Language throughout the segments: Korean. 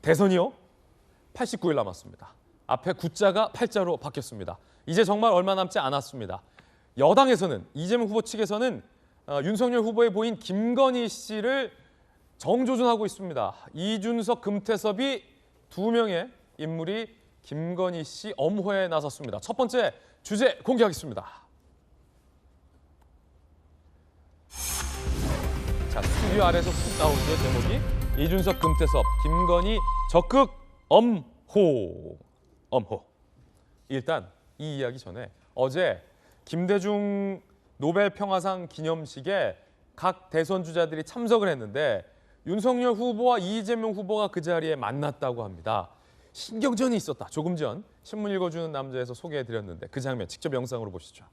대선이요? 89일 남았습니다. 앞에 9자가 8자로 바뀌었습니다. 이제 정말 얼마 남지 않았습니다. 여당에서는 이재명 후보 측에서는 윤석열 후보의 보인 김건희 씨를 정조준하고 있습니다. 이준석, 금태섭이 두 명의 인물이 김건희 씨 엄호에 나섰습니다. 첫 번째 주제 공개하겠습니다. 자, 스튜디오 아래에서 훅 나오는데 제목이 이준석, 금태섭, 김건희 적극 엄호. 일단 이 이야기 전에 어제 김대중 노벨 평화상 기념식에 각 대선 주자들이 참석을 했는데 윤석열 후보와 이재명 후보가 그 자리에 만났다고 합니다. 신경전이 있었다. 조금 전 신문 읽어주는 남자에서 소개해드렸는데 그 장면 직접 영상으로 보시죠.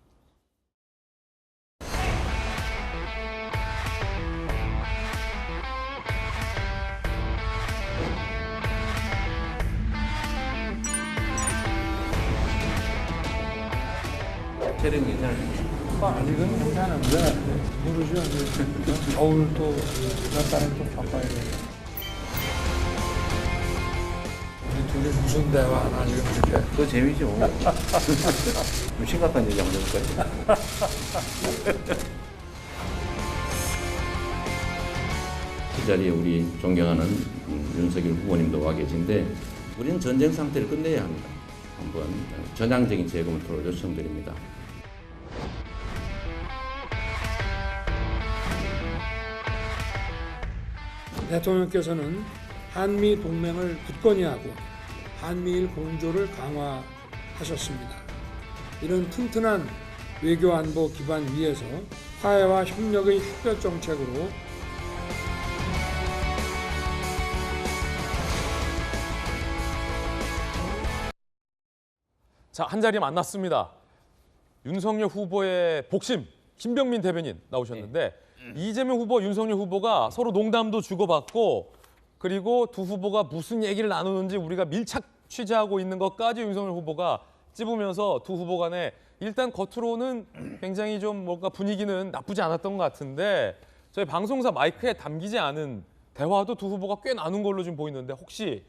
촬영 괜찮으세요? 아직은 괜찮은데 모르죠. 겨울 또 여름에 또 바빠야 돼. 우리 둘이 무슨 대화 하나 지금 이렇게. 그거 재미죠. 좀 심각한 얘기 한번 해볼까요? 이 자리에 우리 존경하는 윤석열 후보님도 와 계신데 우리는 전쟁 상태를 끝내야 합니다. 한번 전향적인 재검토를 요청드립니다. 대통령께서는 한미 동맹을 굳건히 하고 한미일 공조를 강화하셨습니다. 이런 튼튼한 외교 안보 기반 위에서 화해와 협력의 햇볕 정책으로 자, 한 자리에 만났습니다. 윤석열 후보의 복심 김병민 대변인 나오셨는데 이재명 후보, 윤석열 후보가 서로 농담도 주고받고 그리고 두 후보가 무슨 얘기를 나누는지 우리가 밀착 취재하고 있는 것까지 윤석열 후보가 찝으면서 두 후보 간에 일단 겉으로는 굉장히 좀 뭔가 분위기는 나쁘지 않았던 것 같은데 저희 방송사 마이크에 담기지 않은 대화도 두 후보가 꽤 나눈 걸로 좀 보이는데 혹시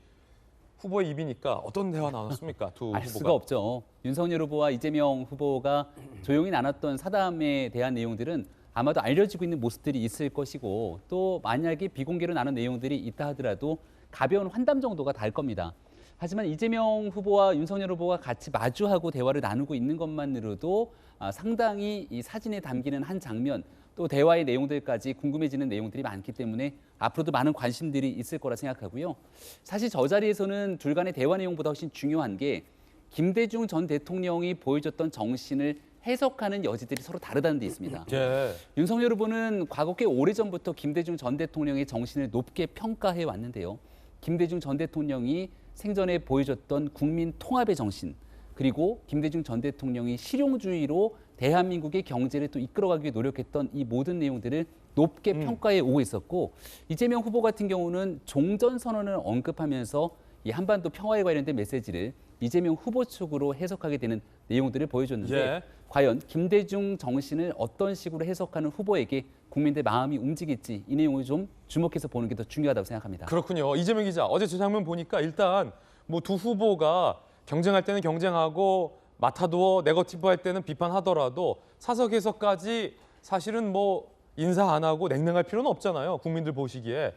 후보의 입이니까 어떤 대화 나눴습니까? 두 알 후보가. 수가 없죠. 윤석열 후보와 이재명 후보가 조용히 나눴던 사담에 대한 내용들은 아마도 알려지고 있는 모습들이 있을 것이고 또 만약에 비공개로 나눈 내용들이 있다 하더라도 가벼운 환담 정도가 될 겁니다. 하지만 이재명 후보와 윤석열 후보가 같이 마주하고 대화를 나누고 있는 것만으로도 상당히 이 사진에 담기는 한 장면 또 대화의 내용들까지 궁금해지는 내용들이 많기 때문에 앞으로도 많은 관심들이 있을 거라 생각하고요. 사실 저 자리에서는 둘 간의 대화 내용보다 훨씬 중요한 게 김대중 전 대통령이 보여줬던 정신을 해석하는 여지들이 서로 다르다는 데 있습니다. 예. 윤석열 후보는 과거 꽤 오래전부터 김대중 전 대통령의 정신을 높게 평가해 왔는데요. 김대중 전 대통령이 생전에 보여줬던 국민 통합의 정신, 그리고 김대중 전 대통령이 실용주의로 대한민국의 경제를 또 이끌어가기 위해 노력했던 이 모든 내용들을 높게 평가해 오고 있었고 이재명 후보 같은 경우는 종전선언을 언급하면서 이 한반도 평화에 관련된 메시지를 이재명 후보 측으로 해석하게 되는 내용들을 보여줬는데 예. 과연 김대중 정신을 어떤 식으로 해석하는 후보에게 국민들 마음이 움직일지 이 내용을 좀 주목해서 보는 게 더 중요하다고 생각합니다. 그렇군요. 이재명 기자, 어제 저 장면 보니까 일단 뭐 두 후보가 경쟁할 때는 경쟁하고 맡아두어 네거티브 할 때는 비판하더라도 사석에서까지 사실은 뭐 인사 안 하고 냉랭할 필요는 없잖아요. 국민들 보시기에.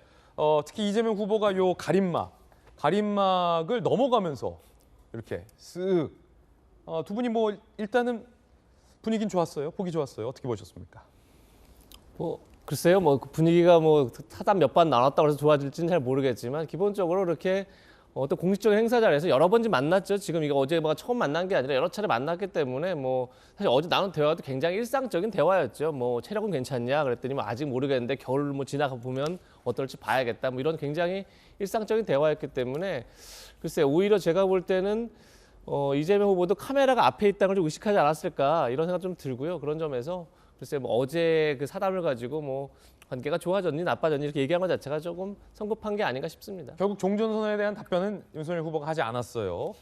특히 이재명 후보가 요 가림막을 넘어가면서 이렇게 쓱 두 분이 뭐 일단은 분위기는 좋았어요. 보기 좋았어요. 어떻게 보셨습니까? 뭐 글쎄요, 뭐 분위기가 뭐 사담 몇 번 나눴다고 해서 좋아질지는 잘 모르겠지만 기본적으로 이렇게 어떤 공식적인 행사 자리에서 여러 번 만났죠. 지금 이거 어제 뭐 처음 만난 게 아니라 여러 차례 만났기 때문에 뭐 사실 어제 나눈 대화도 굉장히 일상적인 대화였죠. 뭐 체력은 괜찮냐 그랬더니 뭐 아직 모르겠는데 겨울 뭐 지나가 보면 어떨지 봐야겠다. 뭐 이런 굉장히 일상적인 대화였기 때문에 글쎄 오히려 제가 볼 때는 이재명 후보도 카메라가 앞에 있다는 걸 좀 의식하지 않았을까 이런 생각 좀 들고요. 그런 점에서 글쎄 뭐 어제 그 사담을 가지고 뭐 관계가 좋아졌니 나빠졌니 이렇게 얘기한 것 자체가 조금 성급한 게 아닌가 싶습니다. 결국 종전선언에 대한 답변은 윤석열 후보가 하지 않았어요.